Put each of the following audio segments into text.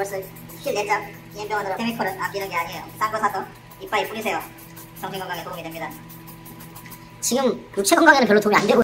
월스 힐 내장 기행병원으로 케미컬은 아끼는 게 아니에요. 싼 거 사서 이빨에 뿌리세요. 정신건강에 도움이 됩니다. 지금 육체 건강에는 별로 도움이 안 되고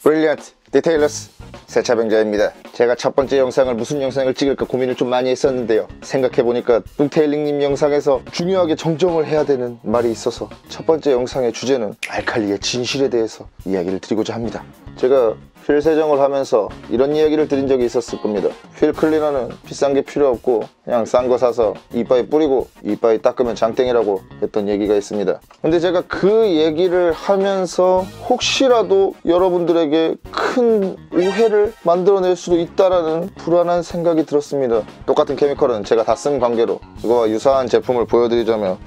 브릴리언트 디테일러스 세차병자입니다. 제가 첫 번째 영상을 무슨 영상을 찍을까 고민을 좀 많이 했었는데요. 생각해보니까 뚱테일링님 영상에서 중요하게 정정을 해야 되는 말이 있어서 첫 번째 영상의 주제는 알칼리의 진실에 대해서 이야기를 드리고자 합니다. 제가 휠 세정을 하면서 이런 이야기를 드린 적이 있었을 겁니다. 휠 클리너는 비싼 게 필요 없고 그냥 싼 거 사서 이빨에 뿌리고 이빨에 닦으면 장땡이라고 했던 얘기가 있습니다. 근데 제가 그 얘기를 하면서 혹시라도 여러분들에게 큰 오해를 만들어낼 수도 있다라는 불안한 생각이 들었습니다. 똑같은 케미컬은 제가 다 쓴 관계로 이거와 유사한 제품을 보여드리자면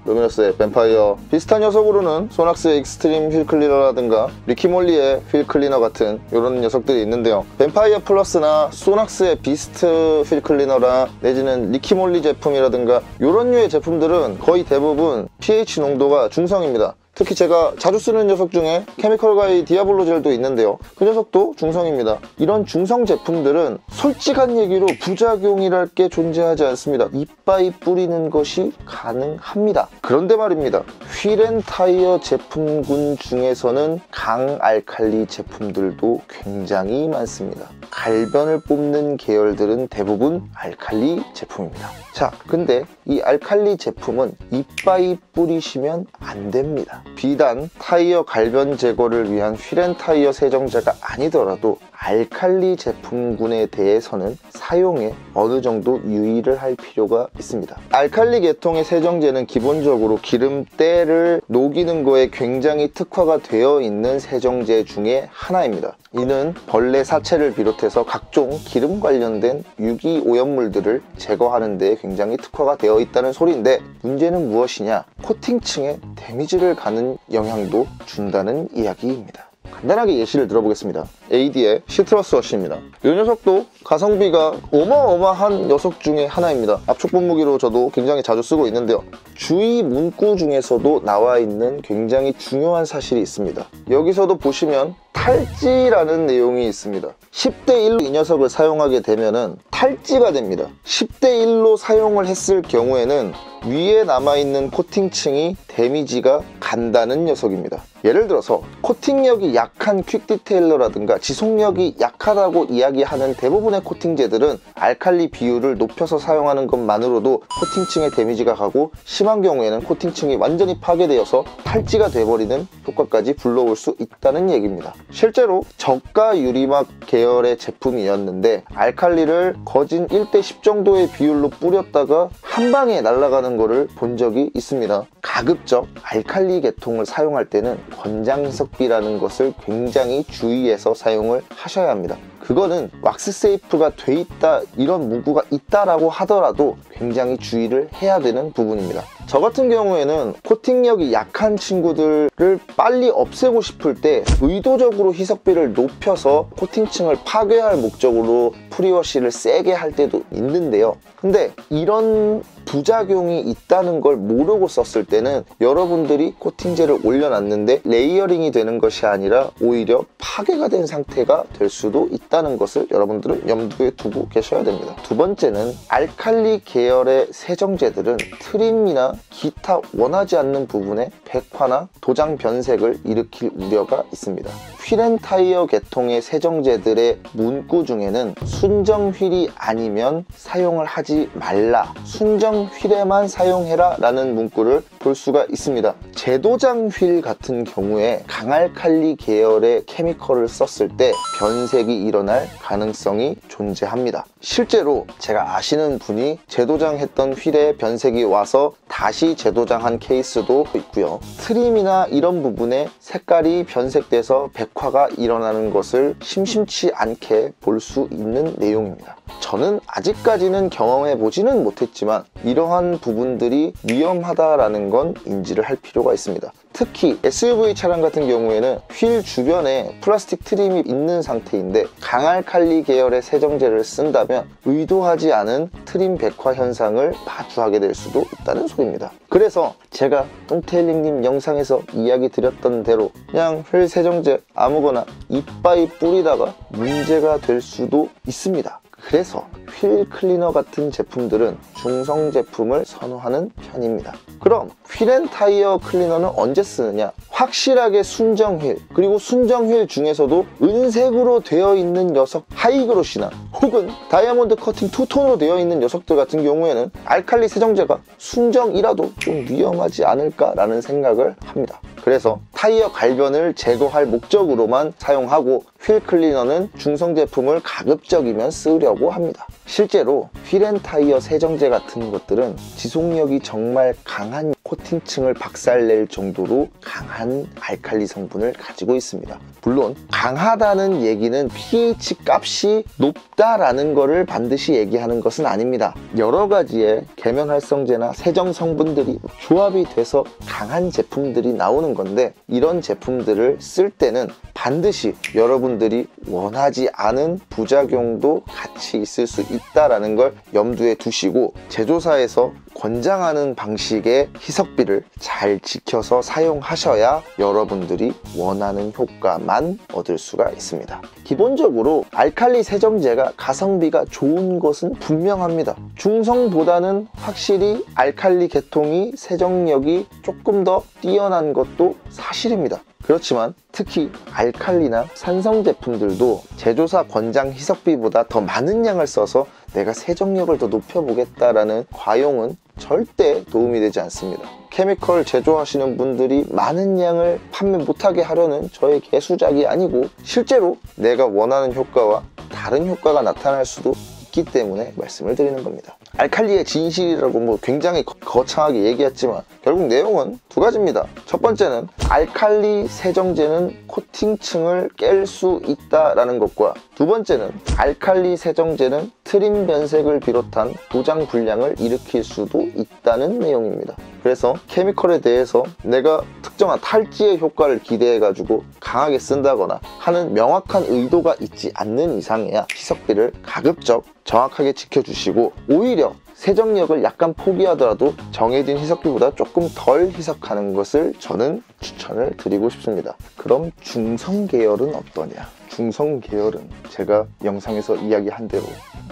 루미너스의 뱀파이어, 비슷한 녀석으로는 소낙스의 익스트림 휠 클리너라든가 리키몰리의 휠 클리너 같은 이런 녀석들이 있는데요. 뱀파이어 플러스나 소낙스의 비스트 휠 클리너라 내지는 리키몰리 제품이라든가 이런 류의 제품들은 거의 대부분 pH 농도가 중성입니다. 특히 제가 자주 쓰는 녀석 중에 케미컬 가이 디아블로 젤도 있는데요. 그 녀석도 중성입니다. 이런 중성 제품들은 솔직한 얘기로 부작용이랄 게 존재하지 않습니다. 이빠이 뿌리는 것이 가능합니다. 그런데 말입니다. 휠앤타이어 제품군 중에서는 강알칼리 제품들도 굉장히 많습니다. 갈변을 뽑는 계열들은 대부분 알칼리 제품입니다. 자, 근데 이 알칼리 제품은 이빠이 뿌리시면 안 됩니다. 비단 타이어 갈변 제거를 위한 휠앤타이어 세정제가 아니더라도 알칼리 제품군에 대해서는 사용에 어느 정도 유의를 할 필요가 있습니다. 알칼리 계통의 세정제는 기본적으로 기름때를 녹이는 거에 굉장히 특화가 되어 있는 세정제 중에 하나입니다. 이는 벌레 사체를 비롯해서 각종 기름 관련된 유기 오염물들을 제거하는 데 굉장히 특화가 되어 있다는 소리인데, 문제는 무엇이냐? 코팅층에 데미지를 가는 영향도 준다는 이야기입니다. 간단하게 예시를 들어보겠습니다. AD의 시트러스 워시입니다. 이 녀석도 가성비가 어마어마한 녀석 중에 하나입니다. 압축 분무기로 저도 굉장히 자주 쓰고 있는데요. 주의 문구 중에서도 나와 있는 굉장히 중요한 사실이 있습니다. 여기서도 보시면 탈지라는 내용이 있습니다. 10대 1로 이 녀석을 사용하게 되면은 탈지가 됩니다. 10대 1로 사용을 했을 경우에는 위에 남아있는 코팅층이 데미지가 간다는 녀석입니다. 예를 들어서 코팅력이 약한 퀵 디테일러라든가 지속력이 약하다고 이야기하는 대부분의 코팅제들은 알칼리 비율을 높여서 사용하는 것만으로도 코팅층에 데미지가 가고, 심한 경우에는 코팅층이 완전히 파괴되어서 탈지가 돼버리는 효과까지 불러올 수 있다는 얘기입니다. 실제로 저가 유리막 계열의 제품이었는데 알칼리를 거진 1:10 정도의 비율로 뿌렸다가 한 방에 날아가는 거를 본 적이 있습니다. 가급적 알칼리 계통을 사용할 때는 권장석비라는 것을 굉장히 주의해서 사용을 하셔야 합니다. 그거는 왁스 세이프가 돼 있다, 이런 문구가 있다라고 하더라도 굉장히 주의를 해야 되는 부분입니다. 저 같은 경우에는 코팅력이 약한 친구들을 빨리 없애고 싶을 때 의도적으로 희석비를 높여서 코팅층을 파괴할 목적으로 프리워시를 세게 할 때도 있는데요. 근데 이런 부작용이 있다는 걸 모르고 썼을 때는 여러분들이 코팅제를 올려놨는데 레이어링이 되는 것이 아니라 오히려 파괴가 된 상태가 될 수도 있다는 것을 여러분들은 염두에 두고 계셔야 됩니다. 두 번째는 알칼리 계열의 세정제들은 트림이나 기타 원하지 않는 부분에 백화나 도장 변색을 일으킬 우려가 있습니다. 휠앤타이어 계통의 세정제들의 문구 중에는 순정 휠이 아니면 사용을 하지 말라, 순정 휠에만 사용해라 라는 문구를 볼 수가 있습니다. 제도장 휠 같은 경우에 강알칼리 계열의 케미컬을 썼을 때 변색이 일어날 가능성이 존재합니다. 실제로 제가 아시는 분이 재도장했던 휠에 변색이 와서 다시 재도장한 케이스도 있고요. 트림이나 이런 부분에 색깔이 변색돼서 백화가 일어나는 것을 심심치 않게 볼 수 있는 내용입니다. 저는 아직까지는 경험해 보지는 못했지만 이러한 부분들이 위험하다라는 건 인지를 할 필요가 있습니다. 특히 SUV 차량 같은 경우에는 휠 주변에 플라스틱 트림이 있는 상태인데 강알칼리 계열의 세정제를 쓴다면 의도하지 않은 트림 백화 현상을 마주하게 될 수도 있다는 소리입니다. 그래서 제가 똥테일링님 영상에서 이야기 드렸던 대로 그냥 휠 세정제 아무거나 이빠이 뿌리다가 문제가 될 수도 있습니다. 그래서 휠 클리너 같은 제품들은 중성 제품을 선호하는 편입니다. 그럼 휠앤타이어 클리너는 언제 쓰느냐? 확실하게 순정 휠, 그리고 순정 휠 중에서도 은색으로 되어 있는 녀석 하이그로시나 혹은 다이아몬드 커팅 투톤으로 되어 있는 녀석들 같은 경우에는 알칼리 세정제가 순정이라도 좀 위험하지 않을까라는 생각을 합니다. 그래서 타이어 갈변을 제거할 목적으로만 사용하고 휠 클리너는 중성 제품을 가급적이면 쓰려고 합니다. 실제로 휠앤타이어 세정제 같은 것들은 지속력이 정말 강한 코팅층을 박살낼 정도로 강한 알칼리 성분을 가지고 있습니다. 물론 강하다는 얘기는 pH 값이 높다라는 거를 반드시 얘기하는 것은 아닙니다. 여러 가지의 계면 활성제나 세정 성분들이 조합이 돼서 강한 제품들이 나오는 건데 이런 제품들을 쓸 때는 반드시 여러분들이 원하지 않은 부작용도 같이 있을 수 있다는 걸 염두에 두시고 제조사에서 권장하는 방식의 희석비를 잘 지켜서 사용하셔야 여러분들이 원하는 효과만 얻을 수가 있습니다. 기본적으로 알칼리 세정제가 가성비가 좋은 것은 분명합니다. 중성보다는 확실히 알칼리 계통이 세정력이 조금 더 뛰어난 것도 사실입니다. 그렇지만 특히 알칼리나 산성 제품들도 제조사 권장 희석비보다 더 많은 양을 써서 내가 세정력을 더 높여보겠다라는 과용은 절대 도움이 되지 않습니다. 케미컬 제조하시는 분들이 많은 양을 판매 못하게 하려는 저의 개수작이 아니고 실제로 내가 원하는 효과와 다른 효과가 나타날 수도 있기 때문에 말씀을 드리는 겁니다. 알칼리의 진실이라고 굉장히 거창하게 얘기했지만 결국 내용은 두 가지입니다. 첫 번째는 알칼리 세정제는 코팅층을 깰 수 있다라는 것과 두 번째는 알칼리 세정제는 트림 변색을 비롯한 도장 불량을 일으킬 수도 있다는 내용입니다. 그래서 케미컬에 대해서 내가 특정한 탈지의 효과를 기대해가지고 강하게 쓴다거나 하는 명확한 의도가 있지 않는 이상에야 희석비를 가급적 정확하게 지켜주시고 오히려 세정력을 약간 포기하더라도 정해진 희석비보다 조금 덜 희석하는 것을 저는 추천을 드리고 싶습니다. 그럼 중성 계열은 어떠냐? 중성 계열은 제가 영상에서 이야기한 대로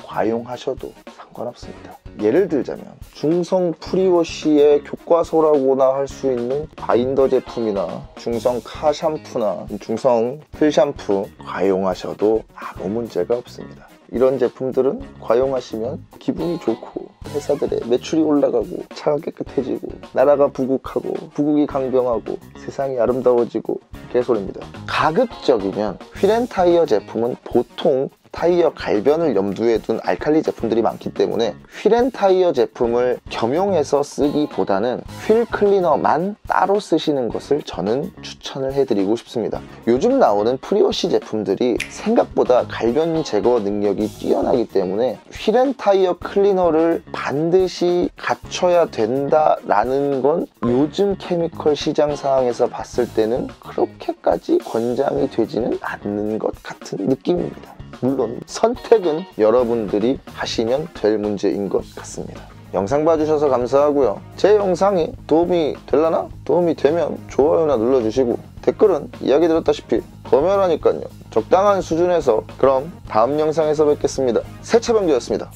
과용하셔도 상관없습니다. 예를 들자면 중성 프리워시의 교과서라고나 할 수 있는 바인더 제품이나 중성 카 샴푸나 중성 휠 샴푸 과용하셔도 아무 문제가 없습니다. 이런 제품들은 과용하시면 기분이 좋고 회사들의 매출이 올라가고 차가 깨끗해지고 나라가 부국하고 부국이 강병하고 세상이 아름다워지고 개소리입니다. 가급적이면 휠앤타이어 제품은 보통 타이어 갈변을 염두에 둔 알칼리 제품들이 많기 때문에 휠앤타이어 제품을 겸용해서 쓰기보다는 휠 클리너만 따로 쓰시는 것을 저는 추천을 해드리고 싶습니다. 요즘 나오는 프리워시 제품들이 생각보다 갈변 제거 능력이 뛰어나기 때문에 휠앤타이어 클리너를 반드시 갖춰야 된다라는 건 요즘 케미컬 시장 상황에서 봤을 때는 그렇게까지 권장이 되지는 않는 것 같은 느낌입니다. 물론 선택은 여러분들이 하시면 될 문제인 것 같습니다. 영상 봐주셔서 감사하고요. 제 영상이 도움이 되려나? 도움이 되면 좋아요나 눌러주시고 댓글은 이야기 드렸다시피 검열하니까요. 적당한 수준에서 그럼 다음 영상에서 뵙겠습니다. 세차병조였습니다.